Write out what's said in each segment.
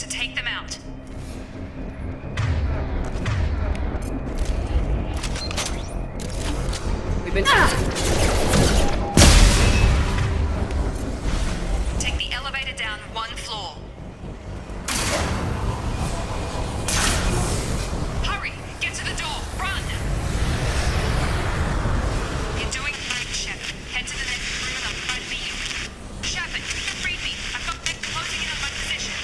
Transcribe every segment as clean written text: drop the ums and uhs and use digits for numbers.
to take them out. We've been... Take the elevator down one floor. Hurry! Get to the door! Run! You're doing great, Shep. Head to the next room and I'll try to beat you. Shepard, read me. I've got men closing in on my position.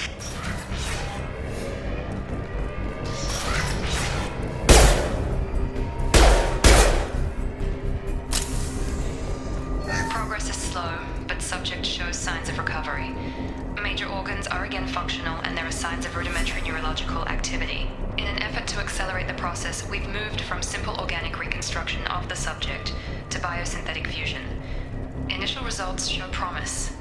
Progress is slow, but subject shows signs of recovery. Major organs are again functional, and there are signs of rudimentary neurological activity. In an effort to accelerate the process, we've moved from simple organic reconstruction of the subject to biosynthetic fusion. Initial results show promise.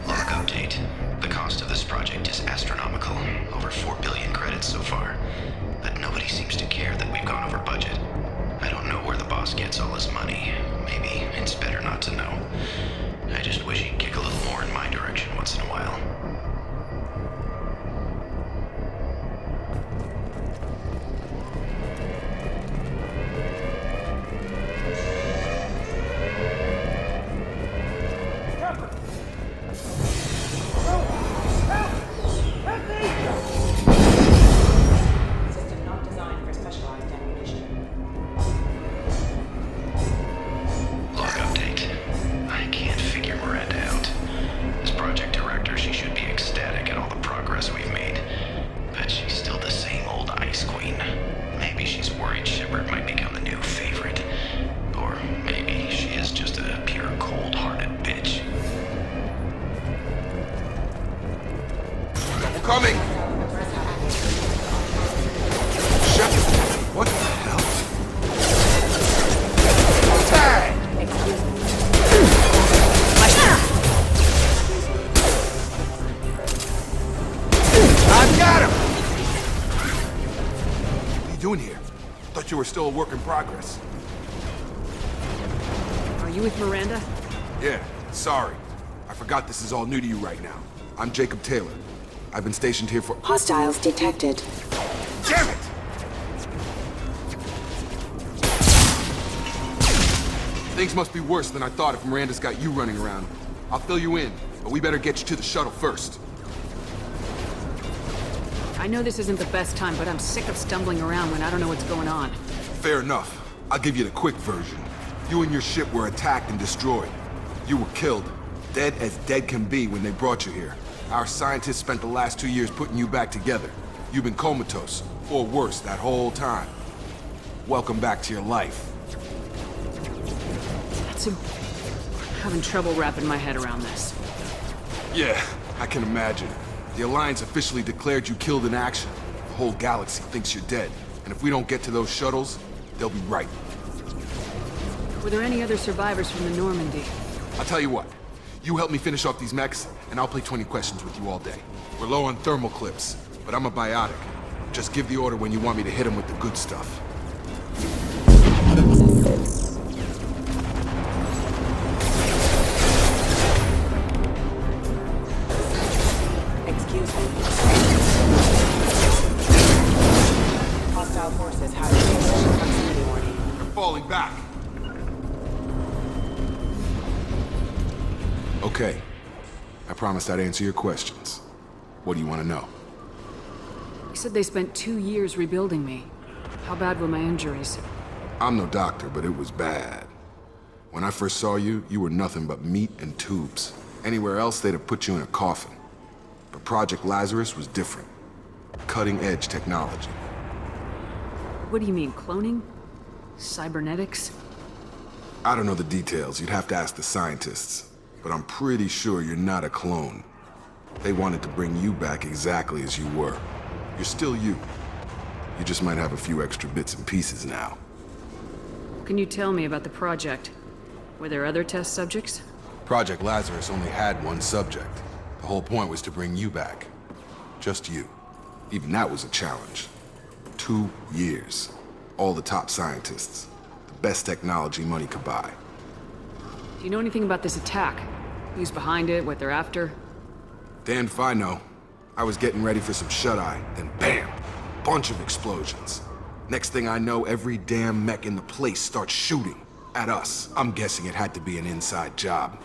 Log update. The cost of this project is astronomical. Over 4 billion credits so far. But nobody seems to care that we've gone over budget. I don't know where the boss gets all his money. Maybe it's better not to know. I just wish he'd kick a little more in my direction once in a while. System not designed for specialized ammunition. Log update. I can't figure Miranda out. As project director, she should be ecstatic at all the progress we've made. But she's still the same old ice queen. Maybe she's worried Shepard might become the new favorite. Or maybe she is just a pure cold-hearted bitch. Double coming! Shepard! What the hell? Tag! I got him! What are you doing here? Thought you were still a work in progress. Are you with Miranda? Yeah, sorry. I forgot this is all new to you right now. I'm Jacob Taylor. I've been stationed here for... Hostiles detected. Damn it! Things must be worse than I thought if Miranda's got you running around. I'll fill you in, but we better get you to the shuttle first. I know this isn't the best time, but I'm sick of stumbling around when I don't know what's going on. Fair enough. I'll give you the quick version. You and your ship were attacked and destroyed. You were killed. Dead as dead can be when they brought you here. Our scientists spent the last 2 years putting you back together. You've been comatose, or worse, that whole time. Welcome back to your life. I'm having trouble wrapping my head around this. Yeah, I can imagine. The Alliance officially declared you killed in action. The whole galaxy thinks you're dead. And if we don't get to those shuttles, they'll be right. Were there any other survivors from the Normandy? I'll tell you what. You help me finish off these mechs, and I'll play 20 questions with you all day. We're low on thermal clips, but I'm a biotic. Just give the order when you want me to hit them with the good stuff. Excuse me. Hostile forces have proximity warning. They're falling back. Okay. I promised I'd answer your questions. What do you want to know? You said they spent 2 years rebuilding me. How bad were my injuries? I'm no doctor, but it was bad. When I first saw you, you were nothing but meat and tubes. Anywhere else, they'd have put you in a coffin. But Project Lazarus was different. Cutting-edge technology. What do you mean, cloning? Cybernetics? I don't know the details. You'd have to ask the scientists. But I'm pretty sure you're not a clone. They wanted to bring you back exactly as you were. You're still you. You just might have a few extra bits and pieces now. What can you tell me about the project? Were there other test subjects? Project Lazarus only had one subject. The whole point was to bring you back. Just you. Even that was a challenge. 2 years. All the top scientists. The best technology money could buy. Do you know anything about this attack? Who's behind it, what they're after? Damned if I know. I was getting ready for some shut-eye, then bam! Bunch of explosions. Next thing I know, every damn mech in the place starts shooting. At us. I'm guessing it had to be an inside job.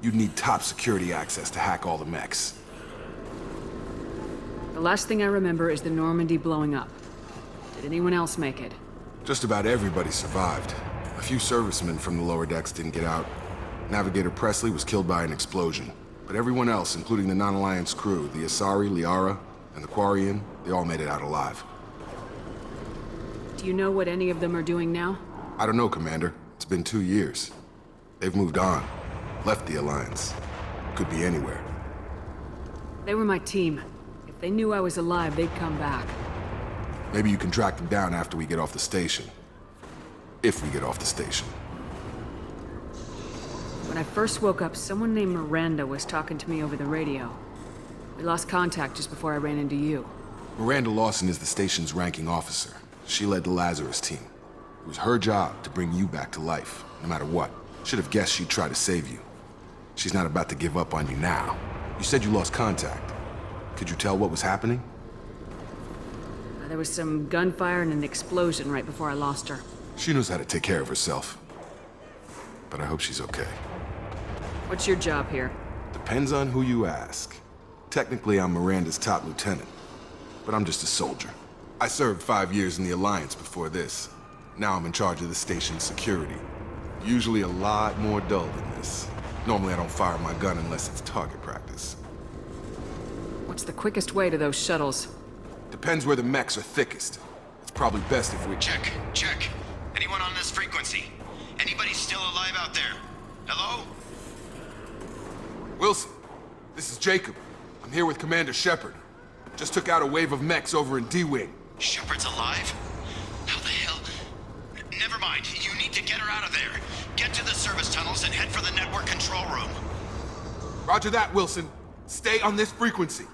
You'd need top security access to hack all the mechs. The last thing I remember is the Normandy blowing up. Did anyone else make it? Just about everybody survived. A few servicemen from the lower decks didn't get out. Navigator Presley was killed by an explosion. But everyone else, including the non-Alliance crew, the Asari, Liara, and the Quarian, they all made it out alive. Do you know what any of them are doing now? I don't know, Commander. It's been 2 years. They've moved on. Left the Alliance. Could be anywhere. They were my team. If they knew I was alive, they'd come back. Maybe you can track them down after we get off the station. If we get off the station. When I first woke up, someone named Miranda was talking to me over the radio. We lost contact just before I ran into you. Miranda Lawson is the station's ranking officer. She led the Lazarus team. It was her job to bring you back to life, no matter what. Should have guessed she'd try to save you. She's not about to give up on you now. You said you lost contact. Could you tell what was happening? There was some gunfire and an explosion right before I lost her. She knows how to take care of herself. But I hope she's okay. What's your job here? Depends on who you ask. Technically, I'm Miranda's top lieutenant. But I'm just a soldier. I served 5 years in the Alliance before this. Now I'm in charge of the station's security. Usually a lot more dull than this. Normally I don't fire my gun unless it's target practice. What's the quickest way to those shuttles? Depends where the mechs are thickest. It's probably best if we... Check. Anyone on this frequency? Anybody still alive out there? Hello? Wilson, this is Jacob. I'm here with Commander Shepard. Just took out a wave of mechs over in D-Wing. Shepard's alive? How the hell? Never mind. You need to get her out of there. Get to the service tunnels and head for the network control room. Roger that, Wilson. Stay on this frequency.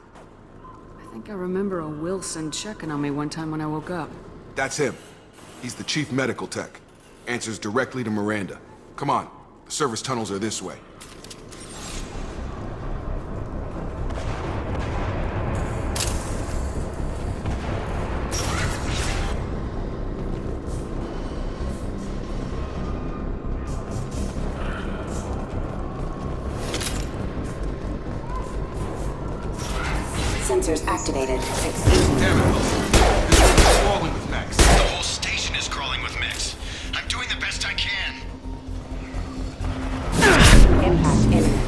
I think I remember a Wilson checking on me one time when I woke up. That's him. He's the chief medical tech. Answers directly to Miranda. Come on. The service tunnels are this way. Sensors activated. Damn it, Wilson. This thing's crawling with mechs. The whole station is crawling with mechs. I'm doing the best I can. Impact imminent.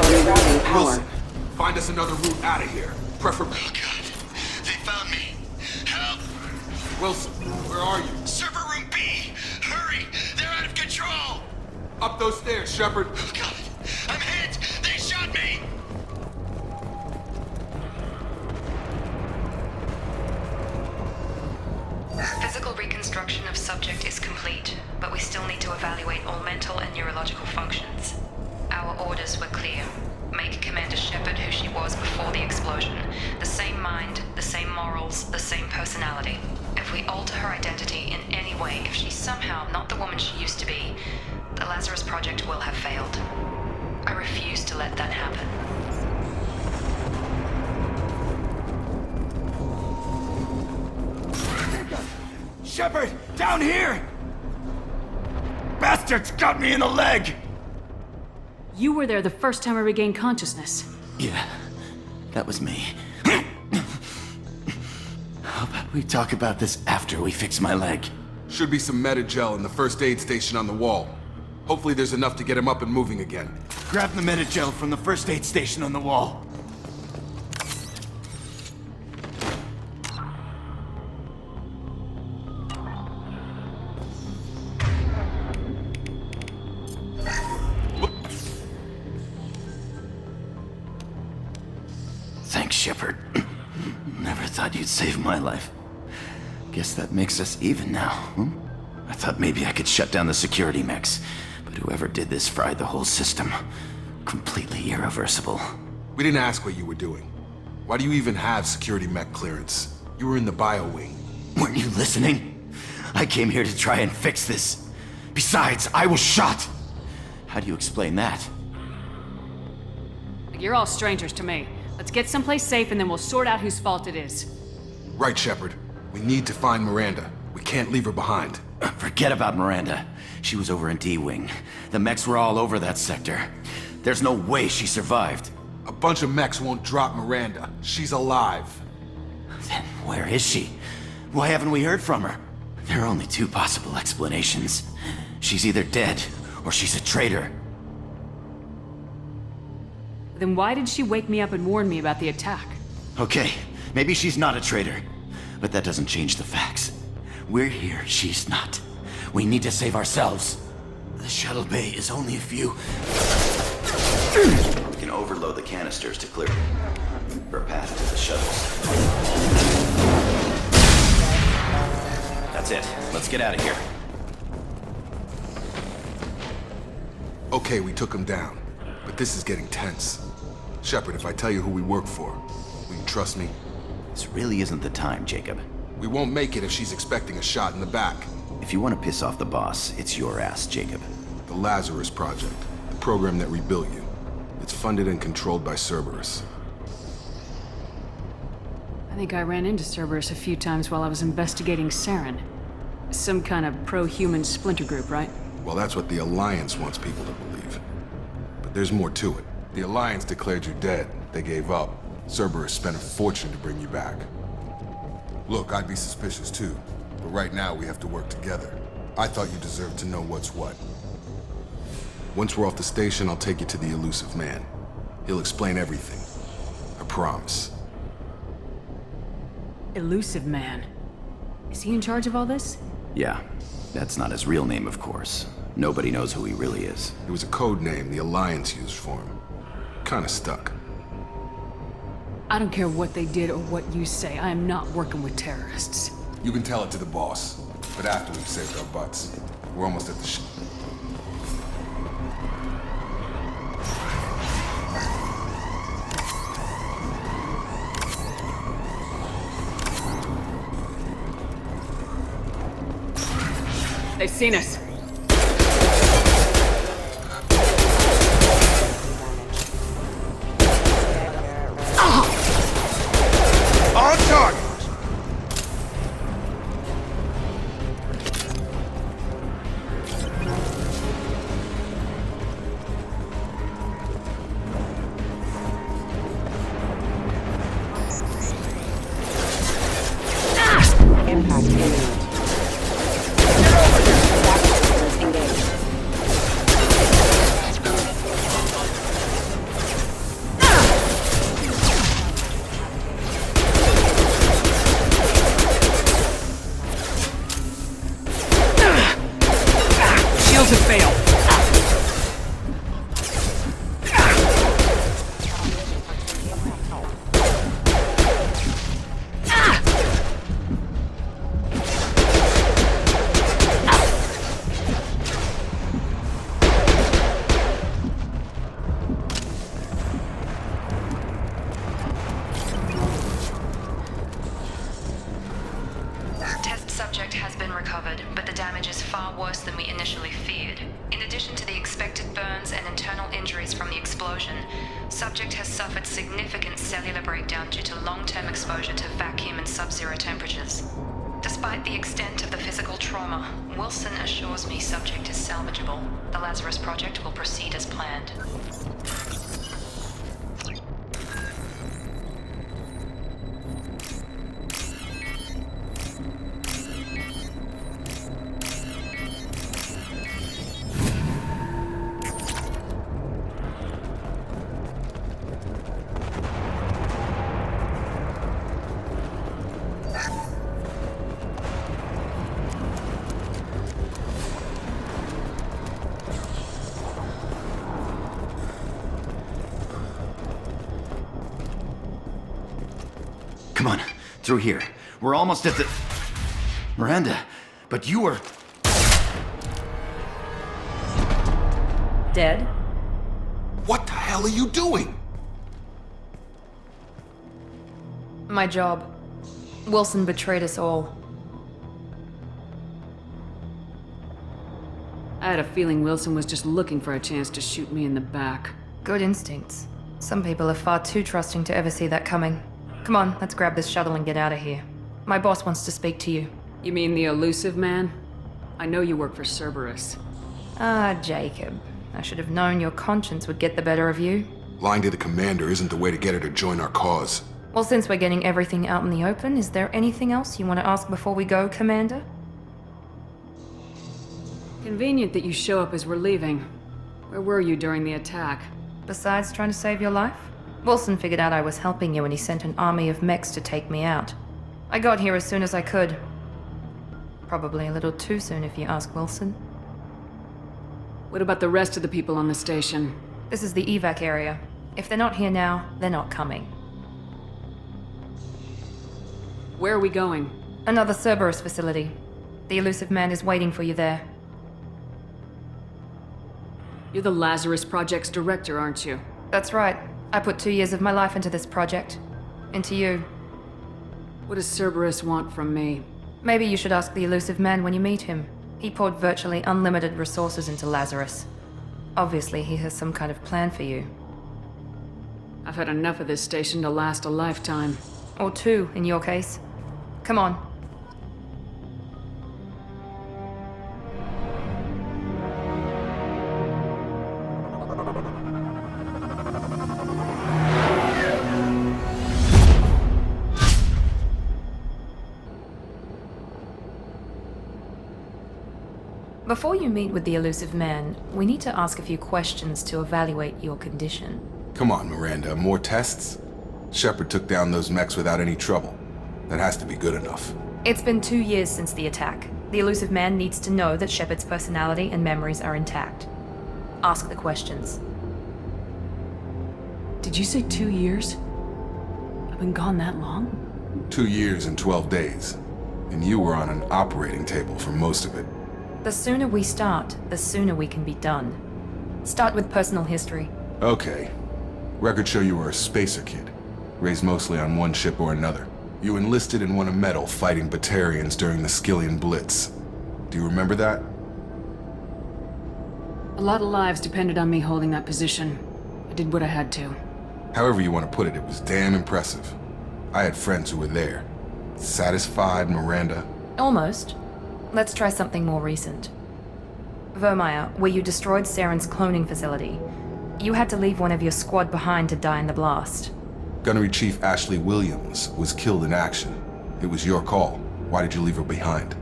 Rerouting power. Wilson, find us another route out of here. Preferably... Oh god. They found me. Help! Wilson, where are you? Server room B! Hurry! They're out of control! Up those stairs, Shepard. Oh god! I'm hit! They shot me! Physical reconstruction of subject is complete, but we still need to evaluate all mental and neurological functions. Our orders were clear. Make Commander Shepard who she was before the explosion. The same mind, the same morals, the same personality. If we alter her identity in any way, if she's somehow not the woman she used to be, the Lazarus Project will have failed. I refuse to let that happen. Shepard, down here! Bastards got me in the leg! You were there the first time I regained consciousness. Yeah, that was me. How about we talk about this after we fix my leg? Should be some meta-gel in the first aid station on the wall. Hopefully there's enough to get him up and moving again. Grab the medi-gel from the first aid station on the wall. Thanks, Shepard. Never thought you'd save my life. Guess that makes us even now, huh? I thought maybe I could shut down the security mechs, but whoever did this fried the whole system. Completely irreversible. We didn't ask what you were doing. Why do you even have security mech clearance? You were in the bio wing. Weren't you listening? I came here to try and fix this. Besides, I was shot. How do you explain that? You're all strangers to me. Let's get someplace safe and then we'll sort out whose fault it is. Right, Shepard. We need to find Miranda. We can't leave her behind. Forget about Miranda. She was over in D-Wing. The mechs were all over that sector. There's no way she survived. A bunch of mechs won't drop Miranda. She's alive. Then where is she? Why haven't we heard from her? There are only two possible explanations. She's either dead, or she's a traitor. Then why did she wake me up and warn me about the attack? Okay, maybe she's not a traitor. But that doesn't change the facts. We're here, she's not. We need to save ourselves. The shuttle bay is only a few... We can overload the canisters to clear for a path to the shuttles. That's it. Let's get out of here. Okay, we took him down. But this is getting tense. Shepard, if I tell you who we work for, will you trust me? This really isn't the time, Jacob. We won't make it if she's expecting a shot in the back. If you want to piss off the boss, it's your ass, Jacob. The Lazarus Project, the program that rebuilt you. It's funded and controlled by Cerberus. I think I ran into Cerberus a few times while I was investigating Saren. Some kind of pro-human splinter group, right? Well, that's what the Alliance wants people to believe. But there's more to it. The Alliance declared you dead. They gave up. Cerberus spent a fortune to bring you back. Look, I'd be suspicious too. But right now, we have to work together. I thought you deserved to know what's what. Once we're off the station, I'll take you to the elusive man. He'll explain everything. I promise. Elusive man. Is he in charge of all this? Yeah, that's not his real name, of course. Nobody knows who he really is. It was a code name the Alliance used for him. Kinda stuck. I don't care what they did or what you say. I am not working with terrorists. You can tell it to the boss. But after we've saved our butts. We're almost at the They've seen us. On target! Impact imminent. Engaged. Shields have failed. Test subject has been recovered, but the damage is far worse than we initially feared. In addition to the expected burns and internal injuries from the explosion, subject has suffered significant cellular breakdown due to long-term exposure to vacuum and sub-zero temperatures. Despite the extent of the physical trauma, Wilson assures me subject is salvageable. The Lazarus Project will proceed as planned. Come on, through here. We're almost at the... Miranda, but you were... Dead? What the hell are you doing? My job. Wilson betrayed us all. I had a feeling Wilson was just looking for a chance to shoot me in the back. Good instincts. Some people are far too trusting to ever see that coming. Come on, let's grab this shuttle and get out of here. My boss wants to speak to you. You mean the elusive man? I know you work for Cerberus. Ah, Jacob. I should have known your conscience would get the better of you. Lying to the commander isn't the way to get her to join our cause. Well, since we're getting everything out in the open, is there anything else you want to ask before we go, Commander? Convenient that you show up as we're leaving. Where were you during the attack? Besides trying to save your life? Wilson figured out I was helping you and he sent an army of mechs to take me out. I got here as soon as I could. Probably a little too soon if you ask Wilson. What about the rest of the people on the station? This is the evac area. If they're not here now, they're not coming. Where are we going? Another Cerberus facility. The elusive man is waiting for you there. You're the Lazarus Project's director, aren't you? That's right. I put 2 years of my life into this project. Into you. What does Cerberus want from me? Maybe you should ask the elusive man when you meet him. He poured virtually unlimited resources into Lazarus. Obviously, he has some kind of plan for you. I've had enough of this station to last a lifetime. Or 2, in your case. Come on. Before you meet with the elusive man, we need to ask a few questions to evaluate your condition. Come on, Miranda, more tests? Shepard took down those mechs without any trouble. That has to be good enough. It's been 2 years since the attack. The elusive man needs to know that Shepard's personality and memories are intact. Ask the questions. Did you say 2 years? I've been gone that long? 2 years and 12 days. And you were on an operating table for most of it. The sooner we start, the sooner we can be done. Start with personal history. Okay. Records show you were a spacer kid, raised mostly on one ship or another. You enlisted and won a medal fighting Batarians during the Skillian Blitz. Do you remember that? A lot of lives depended on me holding that position. I did what I had to. However you want to put it, it was damn impressive. I had friends who were there. Satisfied, Miranda? Almost. Let's try something more recent. Vermeer, where you destroyed Saren's cloning facility. You had to leave one of your squad behind to die in the blast. Gunnery Chief Ashley Williams was killed in action. It was your call. Why did you leave her behind?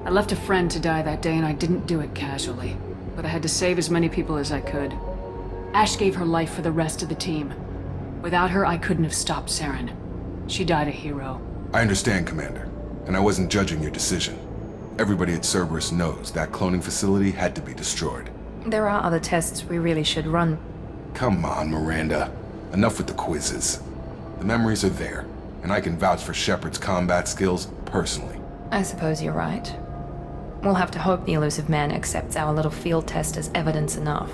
I left a friend to die that day and I didn't do it casually. But I had to save as many people as I could. Ash gave her life for the rest of the team. Without her, I couldn't have stopped Saren. She died a hero. I understand, Commander. And I wasn't judging your decision. Everybody at Cerberus knows that cloning facility had to be destroyed. There are other tests we really should run. Come on, Miranda. Enough with the quizzes. The memories are there, and I can vouch for Shepard's combat skills personally. I suppose you're right. We'll have to hope the elusive man accepts our little field test as evidence enough.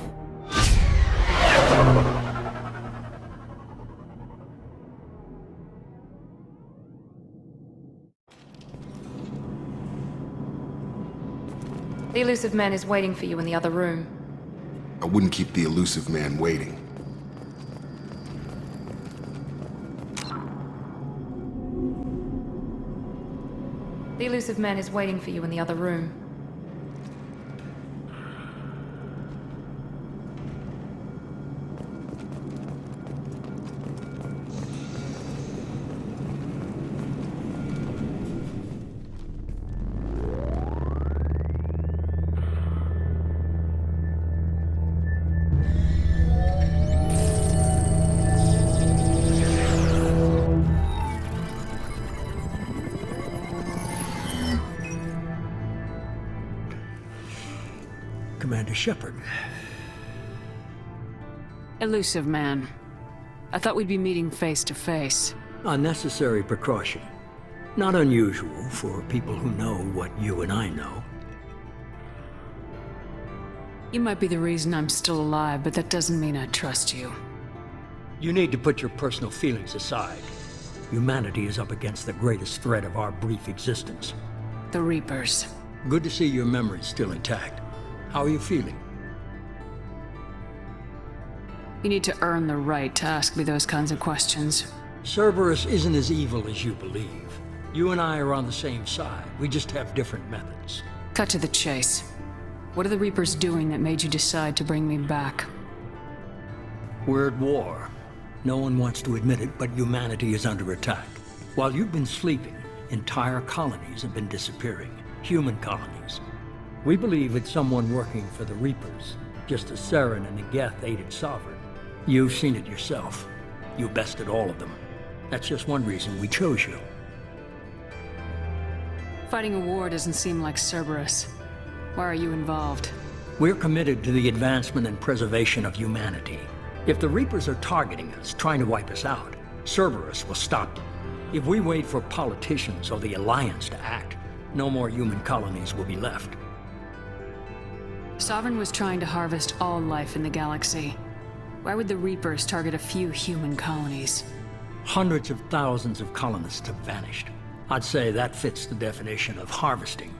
The elusive man is waiting for you in the other room. I wouldn't keep the elusive man waiting. The elusive man is waiting for you in the other room. Commander Shepard. Elusive man. I thought we'd be meeting face to face. Unnecessary precaution. Not unusual for people who know what you and I know. You might be the reason I'm still alive, but that doesn't mean I trust you. You need to put your personal feelings aside. Humanity is up against the greatest threat of our brief existence. The Reapers. Good to see your memory's still intact. How are you feeling? You need to earn the right to ask me those kinds of questions. Cerberus isn't as evil as you believe. You and I are on the same side. We just have different methods. Cut to the chase. What are the Reapers doing that made you decide to bring me back? We're at war. No one wants to admit it, but humanity is under attack. While you've been sleeping, entire colonies have been disappearing. Human colonies. We believe it's someone working for the Reapers, just as Saren and Negeth aided Sovereign. You've seen it yourself. You bested all of them. That's just one reason we chose you. Fighting a war doesn't seem like Cerberus. Why are you involved? We're committed to the advancement and preservation of humanity. If the Reapers are targeting us, trying to wipe us out, Cerberus will stop them. If we wait for politicians or the Alliance to act, no more human colonies will be left. Sovereign was trying to harvest all life in the galaxy. Why would the Reapers target a few human colonies? Hundreds of thousands of colonists have vanished. I'd say that fits the definition of harvesting.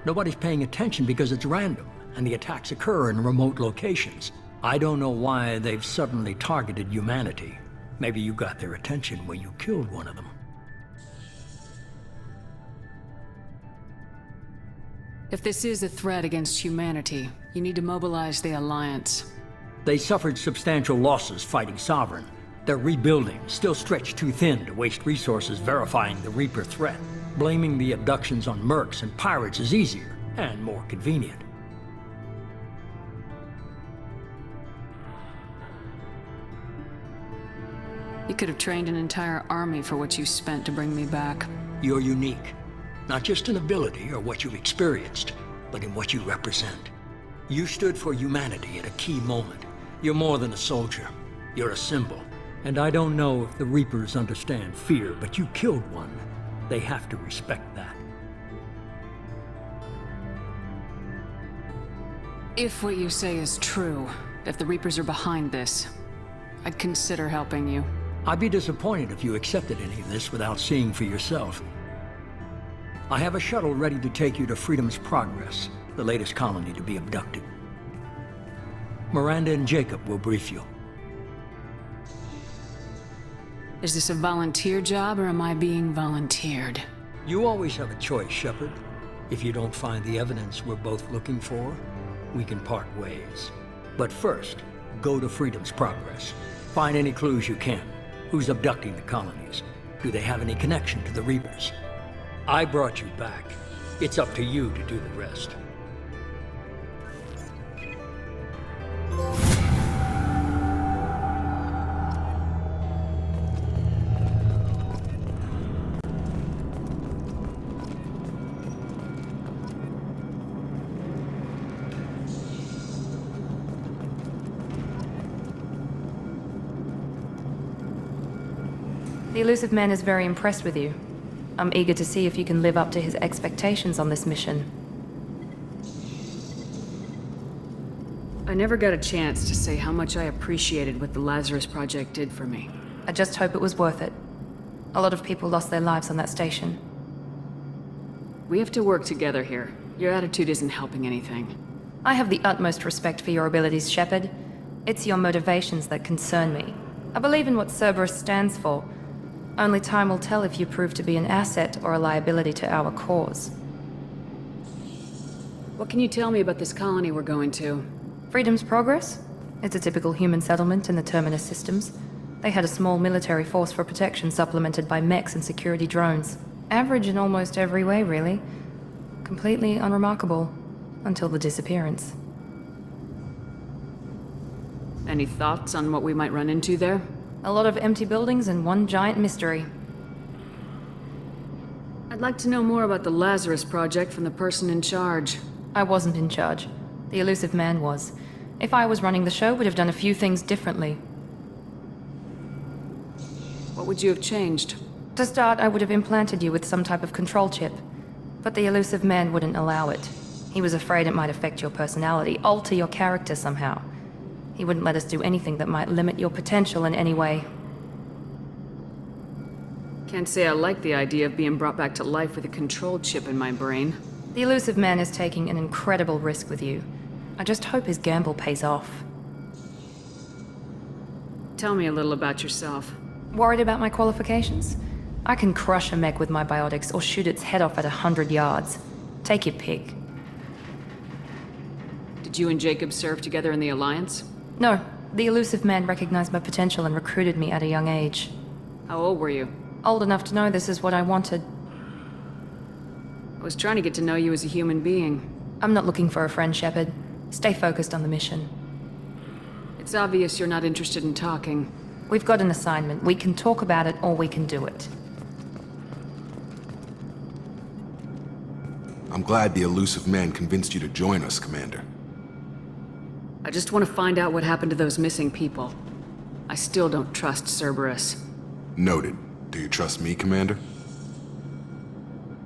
Nobody's paying attention because it's random, and the attacks occur in remote locations. I don't know why they've suddenly targeted humanity. Maybe you got their attention when you killed one of them. If this is a threat against humanity, you need to mobilize the Alliance. They suffered substantial losses fighting Sovereign. They're rebuilding, still stretched too thin to waste resources verifying the Reaper threat. Blaming the abductions on mercs and pirates is easier and more convenient. You could have trained an entire army for what you spent to bring me back. You're unique. Not just in ability or what you've experienced, but in what you represent. You stood for humanity at a key moment. You're more than a soldier. You're a symbol. And I don't know if the Reapers understand fear, but you killed one. They have to respect that. If what you say is true, if the Reapers are behind this, I'd consider helping you. I'd be disappointed if you accepted any of this without seeing for yourself. I have a shuttle ready to take you to Freedom's Progress, the latest colony to be abducted. Miranda and Jacob will brief you. Is this a volunteer job, or am I being volunteered? You always have a choice, Shepard. If you don't find the evidence we're both looking for, we can part ways. But first, go to Freedom's Progress. Find any clues you can. Who's abducting the colonies? Do they have any connection to the Reapers? I brought you back. It's up to you to do the rest. The elusive man is very impressed with you. I'm eager to see if you can live up to his expectations on this mission. I never got a chance to say how much I appreciated what the Lazarus Project did for me. I just hope it was worth it. A lot of people lost their lives on that station. We have to work together here. Your attitude isn't helping anything. I have the utmost respect for your abilities, Shepard. It's your motivations that concern me. I believe in what Cerberus stands for. Only time will tell if you prove to be an asset or a liability to our cause. What can you tell me about this colony we're going to? Freedom's Progress? It's a typical human settlement in the Terminus systems. They had a small military force for protection supplemented by mechs and security drones. Average in almost every way, really. Completely unremarkable. Until the disappearance. Any thoughts on what we might run into there? A lot of empty buildings and one giant mystery. I'd like to know more about the Lazarus Project from the person in charge. I wasn't in charge. The elusive man was. If I was running the show, we'd have done a few things differently. What would you have changed? To start, I would have implanted you with some type of control chip. But the elusive man wouldn't allow it. He was afraid it might affect your personality, alter your character somehow. He wouldn't let us do anything that might limit your potential in any way. Can't say I like the idea of being brought back to life with a control chip in my brain. The elusive man is taking an incredible risk with you. I just hope his gamble pays off. Tell me a little about yourself. Worried about my qualifications? I can crush a mech with my biotics or shoot its head off at 100 yards. Take your pick. Did you and Jacob serve together in the Alliance? No, the elusive man recognized my potential and recruited me at a young age. How old were you? Old enough to know this is what I wanted. I was trying to get to know you as a human being. I'm not looking for a friend, Shepard. Stay focused on the mission. It's obvious you're not interested in talking. We've got an assignment. We can talk about it or we can do it. I'm glad the elusive man convinced you to join us, Commander. I just want to find out what happened to those missing people. I still don't trust Cerberus. Noted. Do you trust me, Commander?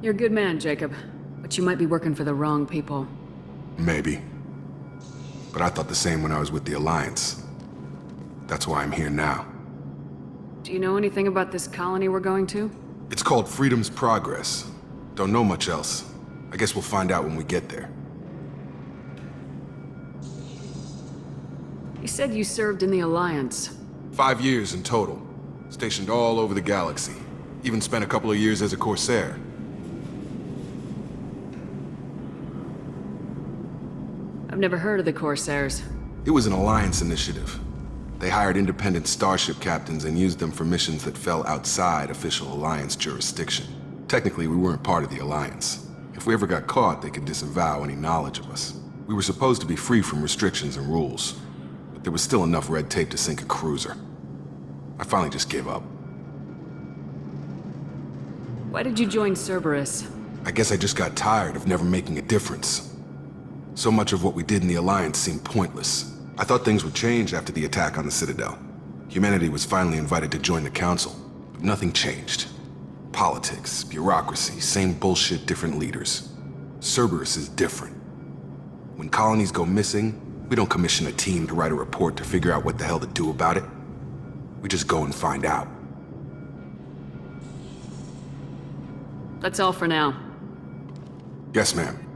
You're a good man, Jacob. But you might be working for the wrong people. Maybe. But I thought the same when I was with the Alliance. That's why I'm here now. Do you know anything about this colony we're going to? It's called Freedom's Progress. Don't know much else. I guess we'll find out when we get there. You said you served in the Alliance. 5 years in total. Stationed all over the galaxy. Even spent a couple of years as a Corsair. I've never heard of the Corsairs. It was an Alliance initiative. They hired independent starship captains and used them for missions that fell outside official Alliance jurisdiction. Technically, we weren't part of the Alliance. If we ever got caught, they could disavow any knowledge of us. We were supposed to be free from restrictions and rules, but there was still enough red tape to sink a cruiser. I finally just gave up. Why did you join Cerberus? I guess I just got tired of never making a difference. So much of what we did in the Alliance seemed pointless. I thought things would change after the attack on the Citadel. Humanity was finally invited to join the Council, but nothing changed. Politics, bureaucracy, same bullshit, different leaders. Cerberus is different. When colonies go missing, we don't commission a team to write a report to figure out what the hell to do about it. We just go and find out. That's all for now. Yes, ma'am.